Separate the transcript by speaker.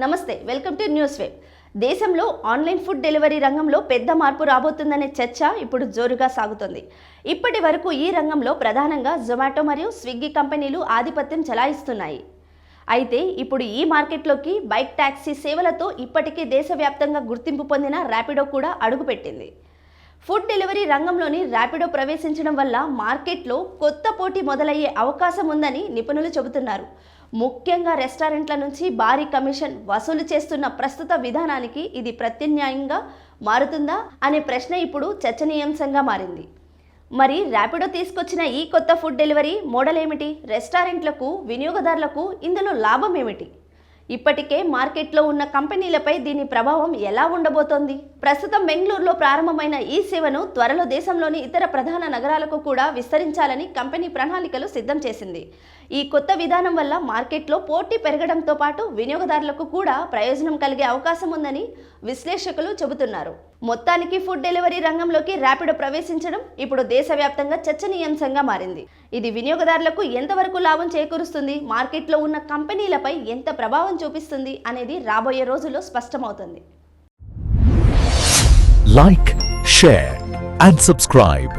Speaker 1: నమస్తే, welcome to news wave. దేశంలో online food delivery రంగంలో పెద్ద మార్పు రాబోతుందనే చర్చ ఇప్పుడు జోరుగా సాగుతోంది. ఇప్పటి వరకు ఈ రంగంలో ప్రధానంగా జొమాటో మరియు స్విగ్గీ కంపెనీలు ఆధిపత్యం చెలాయిస్తున్నాయి. అయితే ఇప్పుడు ఈ మార్కెట్లోకి బైక్ టాక్సీ సేవలతో ఇప్పటికే దేశవ్యాప్తంగా గుర్తింపు పొందిన ర్యాపిడో కూడా అడుగుపెట్టింది. ఫుడ్ డెలివరీ రంగంలోని ర్యాపిడో ప్రవేశించడం వల్ల మార్కెట్లో కొత్త పోటీ మొదలయ్యే అవకాశం ఉందని నిపుణులు చెబుతున్నారు. ముఖ్యంగా రెస్టారెంట్ల నుంచి భారీ కమిషన్ వసూలు చేస్తున్న ప్రస్తుత విధానానికి ఇది ప్రత్యామ్నాయంగా మారుతుందా అనే ప్రశ్న ఇప్పుడు చర్చనీయాంశంగా మారింది. మరి ర్యాపిడో తీసుకొచ్చిన ఈ కొత్త ఫుడ్ డెలివరీ మోడల్ ఏమిటి? రెస్టారెంట్లకు, వినియోగదారులకు ఇందులో లాభం ఏమిటి? ఇప్పటికే మార్కెట్లో ఉన్న కంపెనీలపై దీని ప్రభావం ఎలా ఉండబోతోంది? ప్రస్తుతం బెంగళూరులో ప్రారంభమైన ఈ సేవను త్వరలో దేశంలోని ఇతర ప్రధాన నగరాలకు కూడా విస్తరించాలని కంపెనీ ప్రణాళికలు సిద్ధం చేసింది. ఈ కొత్త విధానం వల్ల మార్కెట్లో పోటీ పెరగడంతో పాటు వినియోగదారులకు కూడా ప్రయోజనం కలిగే అవకాశం ఉందని విశ్లేషకులు చెబుతున్నారు. మొత్తానికి ఫుడ్ డెలివరీ రంగంలోకి ర్యాపిడో ప్రవేశించడం ఇప్పుడు దేశవ్యాప్తంగా చర్చనీయాంశంగా మారింది. ఇది వినియోగదారులకు ఎంతవరకు లాభం చేకూరుస్తుంది, మార్కెట్లో ఉన్న కంపెనీలపై ఎంత ప్రభావం చూపిస్తుంది అనేది రాబోయే రోజుల్లో స్పష్టమవుతుంది.
Speaker 2: Like, share and subscribe.